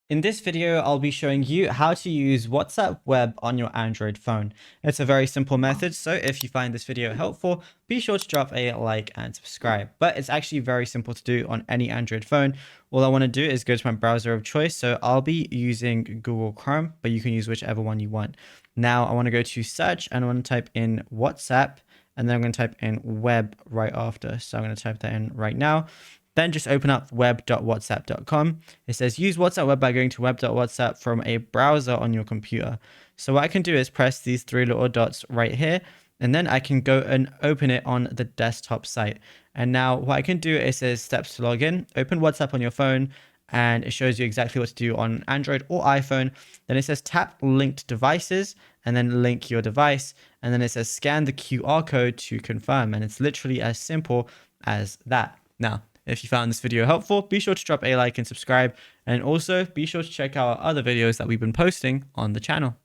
In this video, I'll be showing you how to use WhatsApp Web on your Android phone. It's a very simple method, so if you find this video helpful, be sure to drop a like and subscribe. But it's actually very simple to do on any Android phone. All I want to do is go to my browser of choice, so I'll be using Google Chrome, but you can use whichever one you want. Now I want to go to search and I want to type in WhatsApp, and then I'm going to type in web right after. So I'm going to type that in right now. Then just open up web.whatsapp.com. It says use WhatsApp web by going to web.whatsapp from a browser on your computer. So what I can do is press these three little dots right here, and then I can go and open it on the desktop site. And now what I can do is it says steps to log in. Open WhatsApp on your phone, and it shows you exactly what to do on Android or iPhone. Then it says tap linked devices and then link your device. And then it says scan the QR code to confirm. And it's literally as simple as that. Now, if you found this video helpful, be sure to drop a like and subscribe. And also be sure to check out our other videos that we've been posting on the channel.